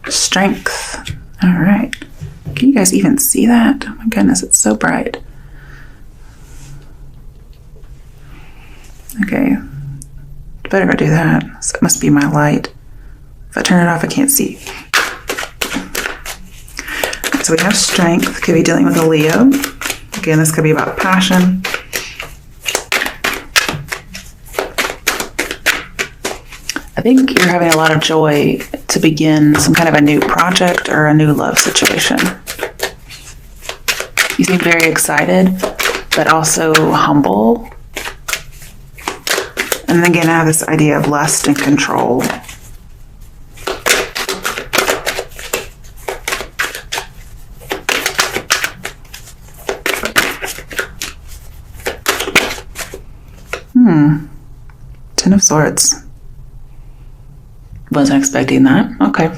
Strength. All right. Can you guys even see that? Oh my goodness, it's so bright. Okay. Better go do that. So that must be my light. If I turn it off, I can't see. So we have strength. Could be dealing with a Leo. Again, this could be about passion. I think you're having a lot of joy to begin some kind of a new project or a new love situation. You seem very excited, but also humble. And then again, I have this idea of lust and control. Ten of Swords. Wasn't expecting that. Okay.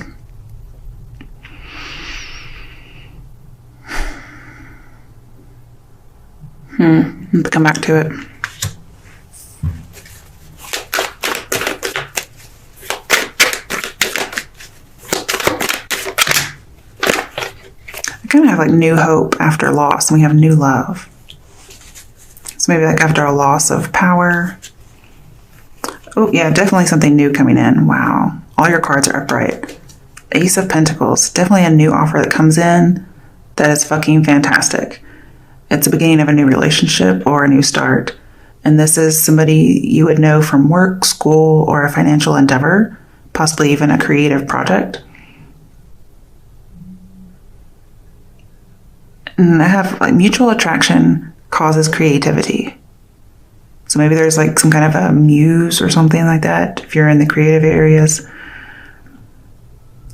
Let's come back to it. I kind of have like new hope after loss, and we have new love. So maybe like after a loss of power. Oh yeah, definitely something new coming in. Wow. All your cards are upright. Ace of Pentacles. Definitely a new offer that comes in that is fucking fantastic. It's the beginning of a new relationship or a new start. And this is somebody you would know from work, school, or a financial endeavor, possibly even a creative project. And I have like mutual attraction causes creativity. So maybe there's like some kind of a muse or something like that if you're in the creative areas.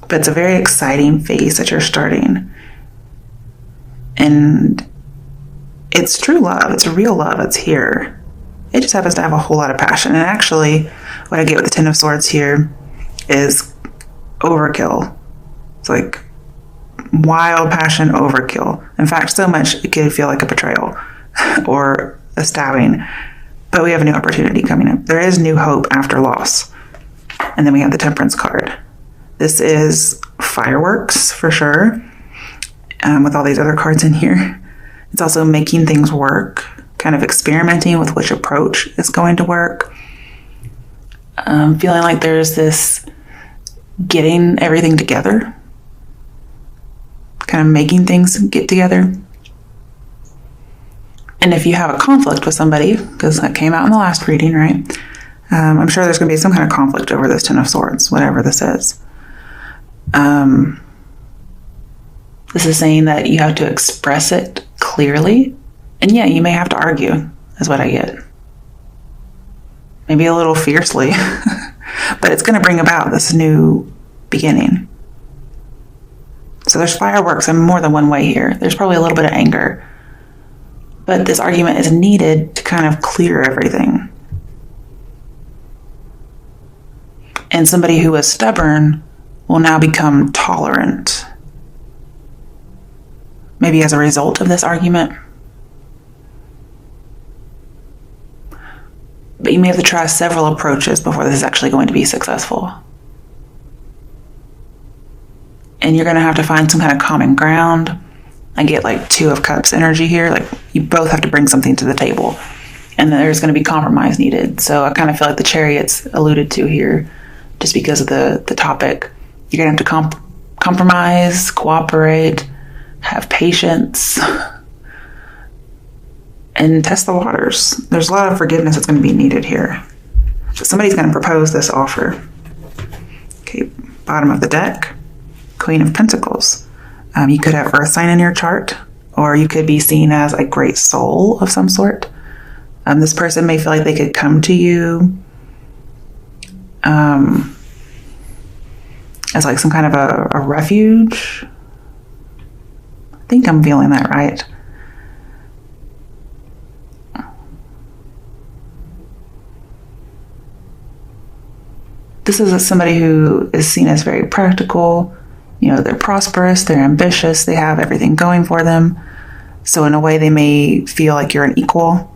But it's a very exciting phase that you're starting. And it's true love. It's real love. It's here. It just happens to have a whole lot of passion. And actually, what I get with the Ten of Swords here is overkill. It's like wild passion overkill. In fact, so much it could feel like a betrayal or a stabbing. But we have a new opportunity coming up. There is new hope after loss. And then we have the Temperance card. This is fireworks for sure. With all these other cards in here. It's also making things work, kind of experimenting with which approach is going to work. Feeling like there's this getting everything together, kind of making things get together. And if you have a conflict with somebody, because that came out in the last reading, right? I'm sure there's going to be some kind of conflict over this Ten of Swords, whatever this is. This is saying that you have to express it clearly. And yeah, you may have to argue, is what I get. Maybe a little fiercely. But it's going to bring about this new beginning. So there's fireworks in more than one way here. There's probably a little bit of anger. But this argument is needed to kind of clear everything. And somebody who was stubborn will now become tolerant. Maybe as a result of this argument. But you may have to try several approaches before this is actually going to be successful. And you're going to have to find some kind of common ground. I get like Two of Cups energy here. Like you both have to bring something to the table. And there's going to be compromise needed. So I kind of feel like the Chariot's alluded to here just because of the topic. You're going to have to compromise, cooperate, have patience, and test the waters. There's a lot of forgiveness that's going to be needed here. So somebody's going to propose this offer. Okay, bottom of the deck, Queen of Pentacles. You could have Earth sign in your chart, or you could be seen as a great soul of some sort. This person may feel like they could come to you as like some kind of a refuge. I think I'm feeling that right. This is somebody who is seen as very practical. You know, they're prosperous, they're ambitious, they have everything going for them. So in a way, they may feel like you're an equal.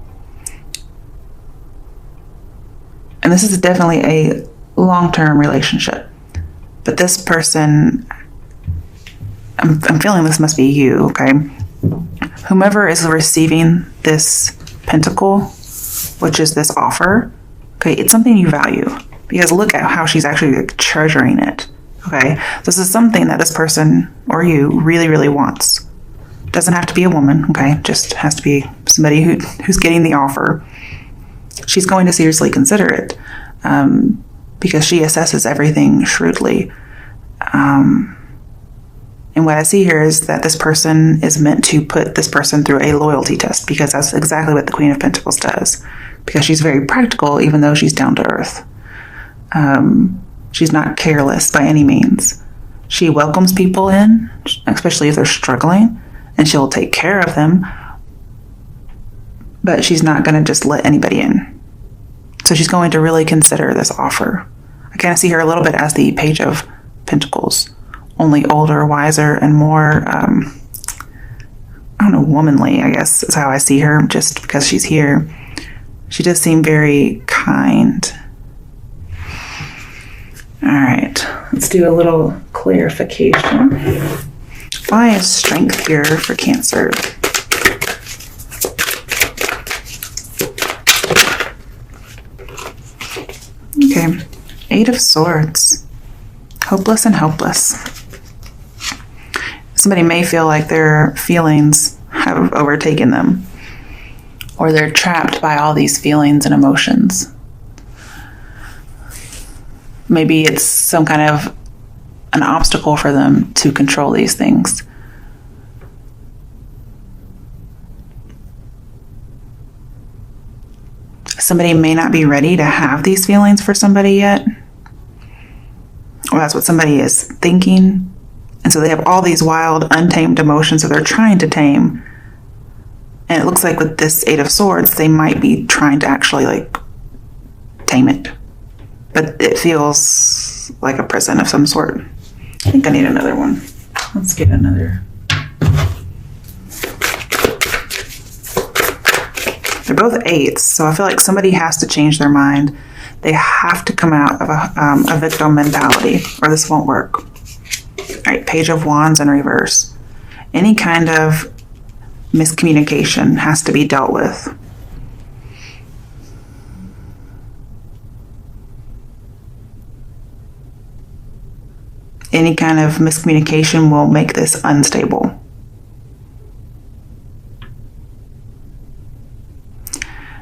And this is definitely a long-term relationship. But this person, I'm feeling this must be you, okay? Whomever is receiving this pentacle, which is this offer, okay, it's something you value. Because look at how she's actually treasuring it, okay? This is something that this person or you really, really wants. Doesn't have to be a woman, okay? Just has to be somebody who's getting the offer. She's going to seriously consider it because she assesses everything shrewdly. And what I see here is that this person is meant to put this person through a loyalty test, because that's exactly what the Queen of Pentacles does. Because she's very practical, even though she's down to earth. She's not careless by any means. She welcomes people in, especially if they're struggling, and she'll take care of them. But she's not going to just let anybody in. So she's going to really consider this offer. I kind of see her a little bit as the Page of Pentacles, only older, wiser, and more, womanly, I guess is how I see her, just because she's here. She does seem very kind. All right, let's do a little clarification. Why is strength here for Cancer? Okay, 8 of Swords. Hopeless and helpless. Somebody may feel like their feelings have overtaken them, or they're trapped by all these feelings and emotions. Maybe it's some kind of an obstacle for them to control these things. Somebody may not be ready to have these feelings for somebody yet. Or that's what somebody is thinking. And so they have all these wild, untamed emotions that they're trying to tame. And it looks like with this 8 of Swords, they might be trying to actually tame it. But it feels like a prison of some sort. I think I need another one. Let's get another. They're both 8s, so I feel like somebody has to change their mind. They have to come out of a victim mentality, or this won't work. All right, Page of Wands in reverse. Any kind of miscommunication has to be dealt with. Any kind of miscommunication will make this unstable.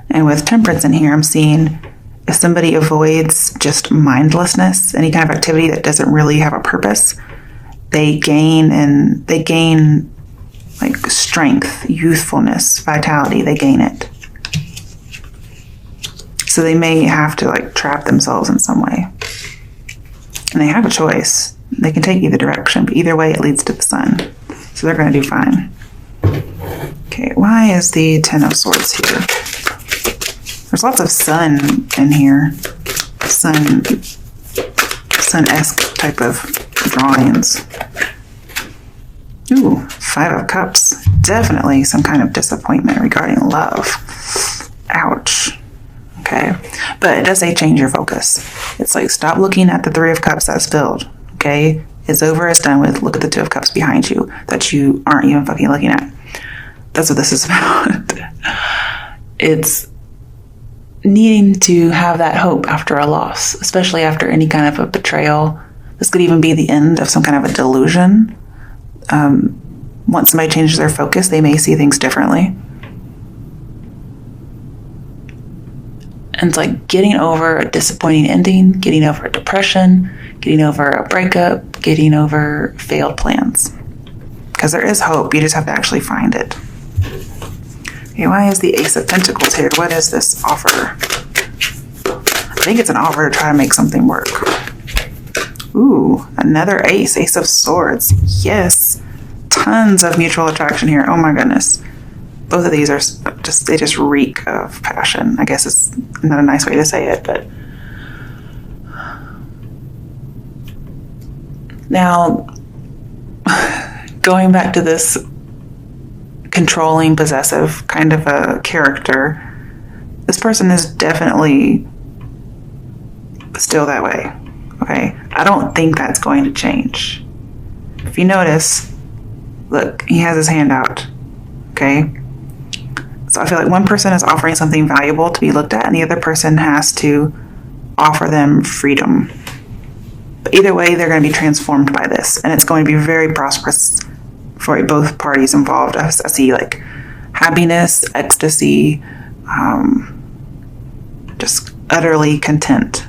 And with Temperance in here, I'm seeing if somebody avoids just mindlessness, any kind of activity that doesn't really have a purpose, they gain strength, youthfulness, vitality, they gain it. So they may have to trap themselves in some way. And they have a choice. They can take either direction, but either way it leads to the sun. So they're going to do fine. Okay, why is the 10 of Swords here? There's lots of sun in here. Sun-esque type of drawings. Ooh, 5 of Cups. Definitely some kind of disappointment regarding love. Ouch. Okay. But it does say change your focus. It's stop looking at the 3 of Cups that's filled. Okay? It's over, it's done with. Look at the 2 of Cups behind you that you aren't even fucking looking at. That's what this is about. It's needing to have that hope after a loss, especially after any kind of a betrayal. This could even be the end of some kind of a delusion. Once somebody changes their focus, they may see things differently. And it's getting over a disappointing ending, getting over a depression, getting over a breakup, getting over failed plans. Because there is hope, you just have to actually find it. Okay, why is the Ace of Pentacles here? What is this offer? I think it's an offer to try to make something work. Ooh, another ace. Ace of Swords. Yes. Tons of mutual attraction here. Oh my goodness. Both of these are they just reek of passion. I guess it's not a nice way to say it, but. Now, going back to this controlling, possessive kind of a character, this person is definitely still that way. Okay, I don't think that's going to change. If you notice, look, he has his hand out. Okay? So I feel like one person is offering something valuable to be looked at, and the other person has to offer them freedom. But either way, they're going to be transformed by this, and it's going to be very prosperous for both parties involved. I see like happiness, ecstasy, just utterly content.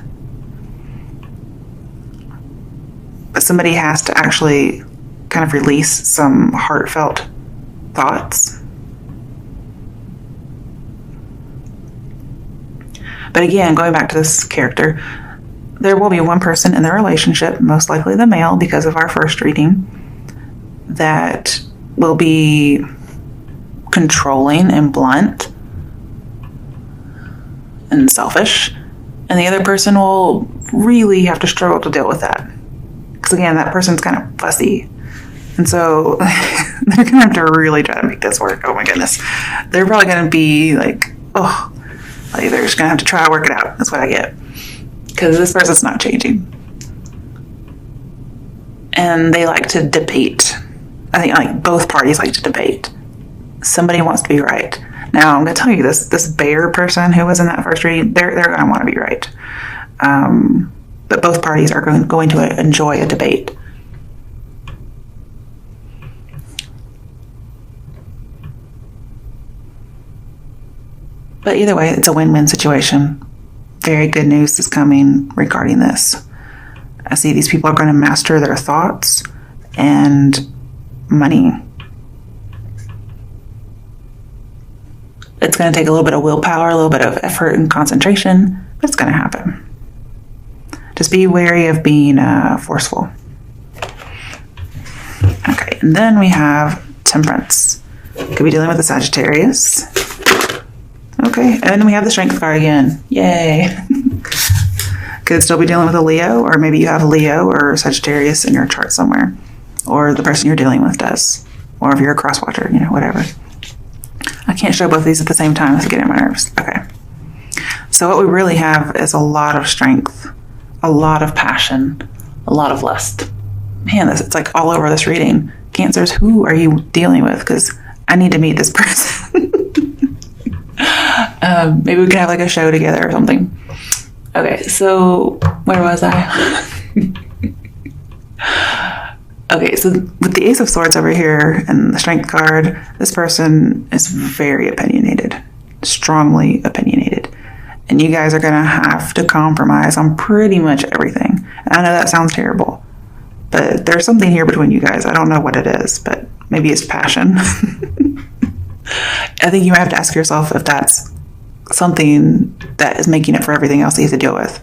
But somebody has to actually kind of release some heartfelt thoughts. But again, going back to this character, there will be one person in the relationship, most likely the male because of our first reading, that will be controlling and blunt and selfish, and the other person will really have to struggle to deal with that. Because again, that person's kind of fussy. And so they're going to have to really try to make this work. Oh my goodness. They're probably going to be like, oh, like they're just going to have to try to work it out. That's what I get. Because this person's not changing. And they like to debate. I think like both parties like to debate. Somebody wants to be right. Now, I'm going to tell you this bear person who was in that first reading, they're going to want to be right. But both parties are going to enjoy a debate. But either way, it's a win-win situation. Very good news is coming regarding this. I see these people are going to master their thoughts and money. It's going to take a little bit of willpower, a little bit of effort and concentration, but it's going to happen. Just be wary of being forceful. Okay, and then we have Temperance. Could be dealing with the Sagittarius. Okay, and then we have the Strength card again. Yay. Could still be dealing with a Leo, or maybe you have Leo or Sagittarius in your chart somewhere. Or the person you're dealing with does. Or if you're a cross-watcher, whatever. I can't show both of these at the same time. It's getting on my nerves. Okay. So what we really have is a lot of strength, a lot of passion, a lot of lust. Man, it's like all over this reading. Cancers, who are you dealing with? Because I need to meet this person. Maybe we can have like a show together or something. Okay, so where was I? Okay, so with the Ace of Swords over here and the Strength card, this person is very opinionated, strongly opinionated. And you guys are going to have to compromise on pretty much everything. And I know that sounds terrible, but there's something here between you guys. I don't know what it is, but maybe it's passion. I think you might have to ask yourself if that's something that is making it for everything else that you have to deal with.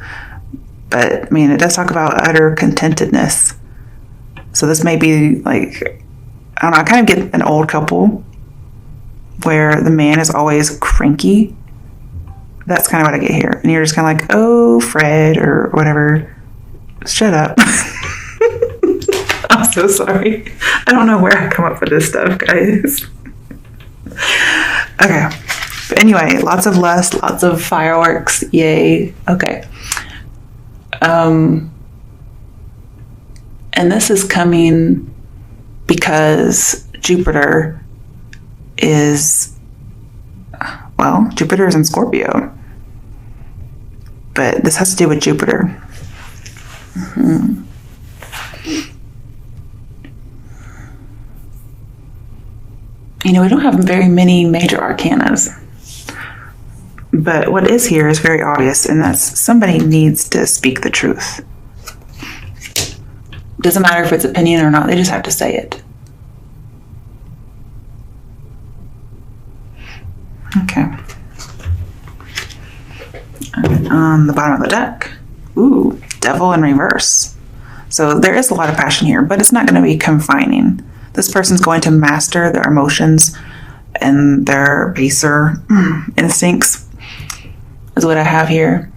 But, I mean, it does talk about utter contentedness. So this may be like, I don't know, I kind of get an old couple where the man is always cranky. That's kind of what I get here. And you're just kind of like, oh, Fred, or whatever. Shut up. I'm so sorry. I don't know where I come up with this stuff, guys. Okay. But anyway, lots of lust, lots of fireworks. Yay. Okay. And this is coming because Jupiter is in Scorpio. But this has to do with Jupiter. Mm-hmm. We don't have very many major arcanas. But what is here is very obvious, and that's somebody needs to speak the truth. Doesn't matter if it's opinion or not, they just have to say it. Okay. On the bottom of the deck, ooh, Devil in reverse. So there is a lot of passion here, but it's not going to be confining. This person's going to master their emotions and their baser instincts, is what I have here.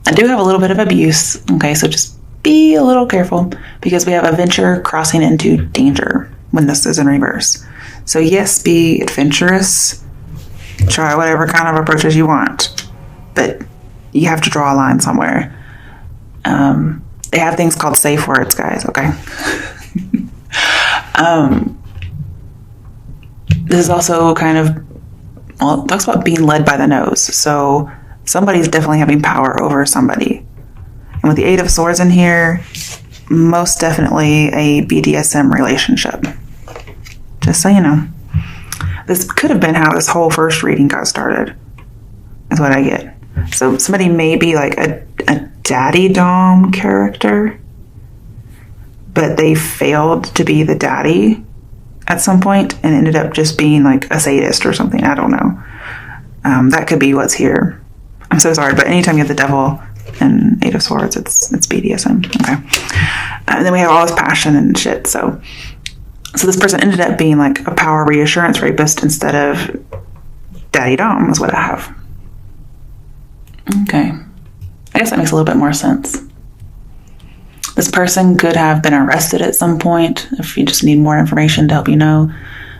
I do have a little bit of abuse, okay, so just be a little careful because we have adventure crossing into danger when this is in reverse. So yes, be adventurous, try whatever kind of approaches you want, but You have to draw a line somewhere. They have things called safe words, guys, okay? This is also kind of, well, it talks about being led by the nose. So somebody's definitely having power over somebody. And with the Eight of Swords in here, most definitely a BDSM relationship. Just so you know. This could have been how this whole first reading got started, is what I get. So somebody may be like a daddy dom character, but they failed to be the daddy at some point and ended up just being like a sadist or something. I don't know. That could be what's here. I'm so sorry, but anytime you have the devil and Eight of Swords, it's BDSM. Okay. And then we have all this passion and shit. So this person ended up being like a power reassurance rapist instead of daddy dom is what I have. Okay. I guess that makes a little bit more sense. This person could have been arrested at some point, if you just need more information to help you know.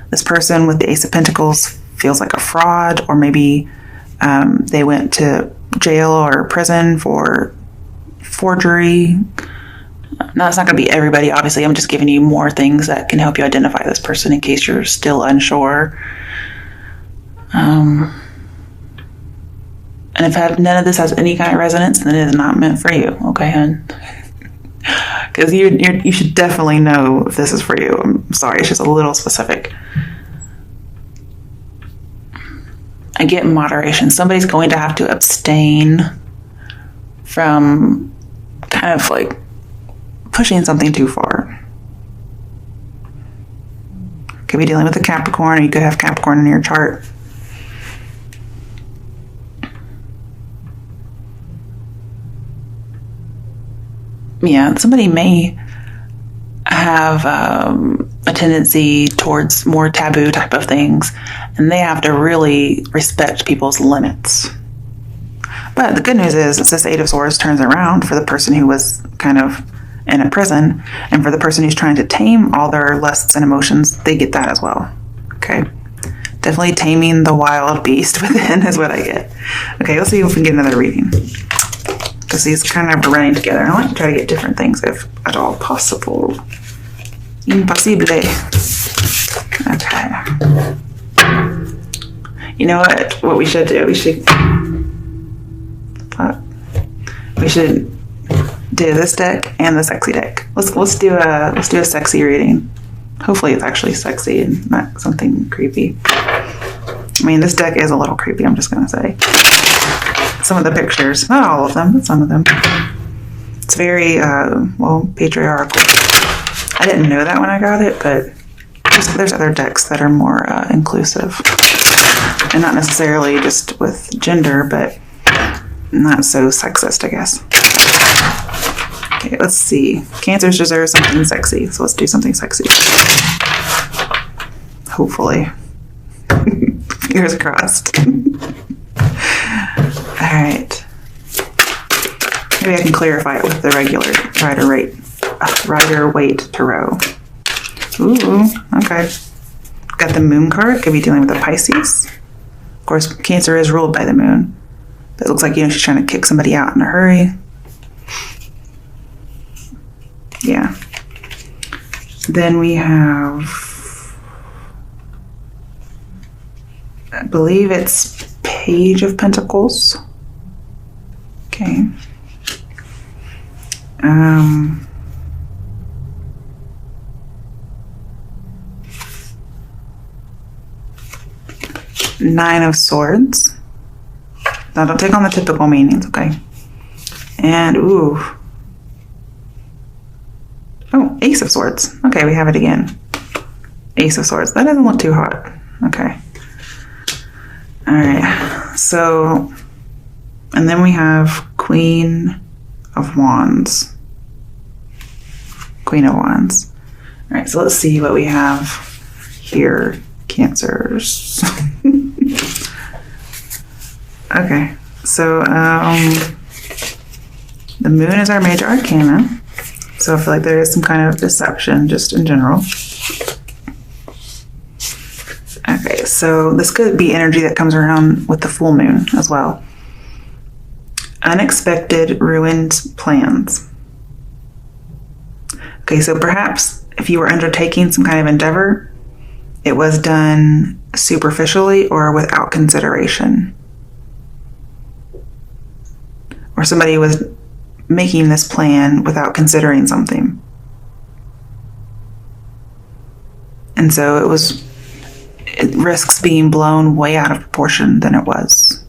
This person with the Ace of Pentacles feels like a fraud, or maybe they went to jail or prison for forgery. Now, it's not going to be everybody, obviously. I'm just giving you more things that can help you identify this person in case you're still unsure. And if none of this has any kind of resonance, then it is not meant for you. Okay, hun? Because you should definitely know if this is for you. I'm sorry, it's just a little specific. I get moderation. Somebody's going to have to abstain from kind of like pushing something too far. Could be dealing with a Capricorn, or you could have Capricorn in your chart. Yeah, somebody may have a tendency towards more taboo type of things, and they have to really respect people's limits. But the good news is this Eight of Swords turns around for the person who was kind of in a prison, and for the person who's trying to tame all their lusts and emotions, they get that as well. Okay? Definitely taming the wild beast within is what I get. Okay, let's see if we can get another reading. Because these kind of are running together. I like to try to get different things if at all possible. Impossible. Okay. You know what we should do? We should do this deck and the sexy deck. Let's do a sexy reading. Hopefully it's actually sexy and not something creepy. I mean, this deck is a little creepy, I'm just gonna say. Some of the pictures, not all of them, but some of them. It's very, patriarchal. I didn't know that when I got it, but there's other decks that are more inclusive. And not necessarily just with gender, but not so sexist, I guess. Okay, let's see. Cancers deserve something sexy, so let's do something sexy. Hopefully. Fingers crossed. Alright. Maybe I can clarify it with the regular Rider-Waite Tarot. Ooh, okay. Got the Moon card. Could be dealing with a Pisces. Of course, Cancer is ruled by the Moon. But it looks like, she's trying to kick somebody out in a hurry. Yeah. Then we have, I believe it's Page of Pentacles. Okay. Nine of Swords. Now don't take on the typical meanings, okay? And Ace of Swords. Okay, we have it again. Ace of Swords. That doesn't look too hot. Okay. Alright, so, and then we have Queen of Wands. Queen of Wands. Alright, so let's see what we have here. Cancers. Okay, so the Moon is our major arcana. So I feel like there is some kind of deception just in general. Okay, so this could be energy that comes around with the full moon as well. unexpected ruined plans. Okay, so perhaps if you were undertaking some kind of endeavor, it was done superficially or without consideration. Or somebody was making this plan without considering something. And so it risks being blown way out of proportion than it was.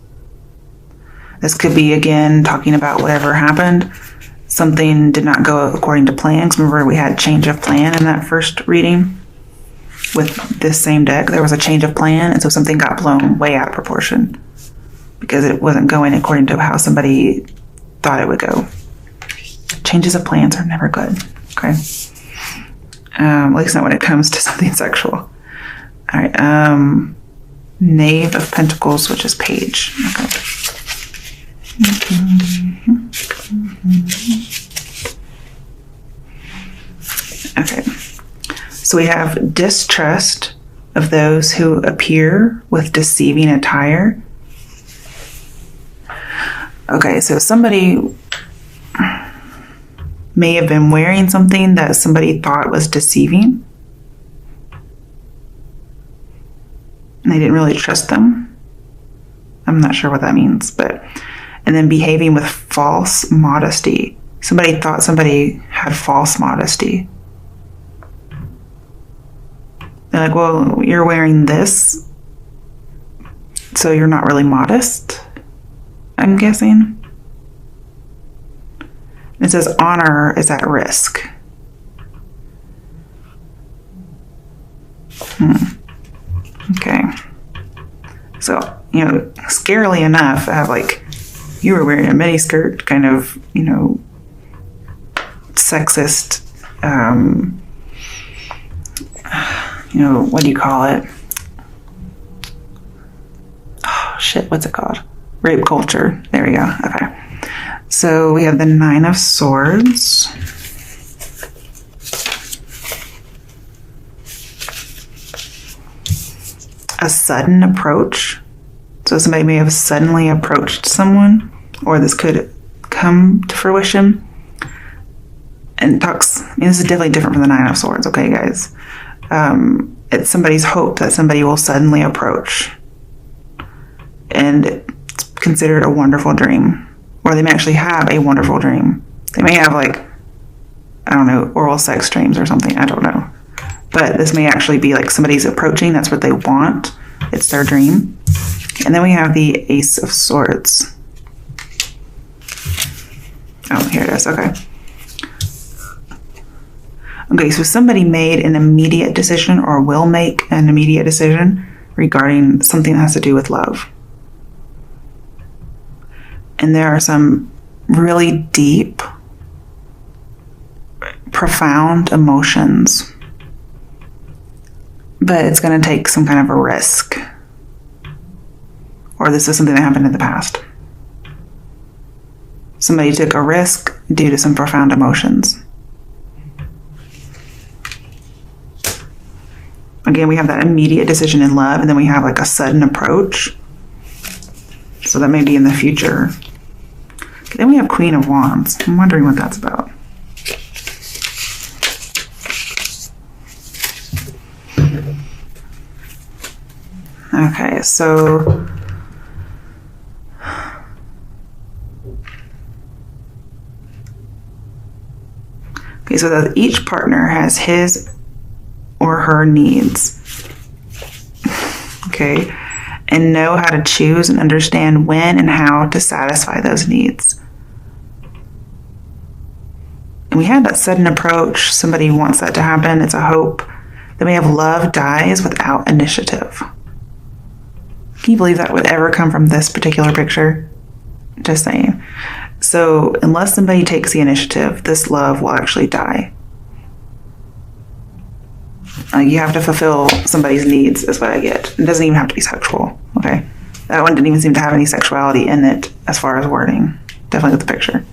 This could be, again, talking about whatever happened. Something did not go according to plan. Remember, we had change of plan in that first reading with this same deck. There was a change of plan, and so something got blown way out of proportion because it wasn't going according to how somebody thought it would go. Changes of plans are never good, okay? At least not when it comes to something sexual. All right, Knave of Pentacles, which is Page. Okay. Okay, so we have distrust of those who appear with deceiving attire. Okay, so somebody may have been wearing something that somebody thought was deceiving, and they didn't really trust them. I'm not sure what that means, but... And then behaving with false modesty. Somebody thought somebody had false modesty. They're like, well, you're wearing this, so you're not really modest, I'm guessing. It says honor is at risk. Okay. So, scarily enough, I have you were wearing a miniskirt, kind of, sexist, what do you call it? Oh, shit, what's it called? Rape culture. There we go. Okay. So we have the Nine of Swords. A sudden approach. So somebody may have suddenly approached someone, or this could come to fruition. And this is definitely different from the Nine of Swords, okay, guys? It's somebody's hope that somebody will suddenly approach. And it's considered a wonderful dream. Or they may actually have a wonderful dream. They may have, oral sex dreams or something. I don't know. But this may actually be somebody's approaching. That's what they want. It's their dream. And then we have the Ace of Swords. Oh, here it is. Okay. Okay, so somebody made an immediate decision or will make an immediate decision regarding something that has to do with love. And there are some really deep, profound emotions. But it's going to take some kind of a risk. Or this is something that happened in the past. Somebody took a risk due to some profound emotions. Again, we have that immediate decision in love, and then we have a sudden approach. So that may be in the future. Then we have Queen of Wands. I'm wondering what that's about. Okay, so that each partner has his or her needs. Okay, and know how to choose and understand when and how to satisfy those needs. And we had that sudden approach. Somebody wants that to happen. It's a hope. Then we have love dies without initiative. Can you believe that would ever come from this particular picture? Just saying. So unless somebody takes the initiative, this love will actually die. You have to fulfill somebody's needs is what I get. It doesn't even have to be sexual, okay? That one didn't even seem to have any sexuality in it as far as wording. Definitely with the picture.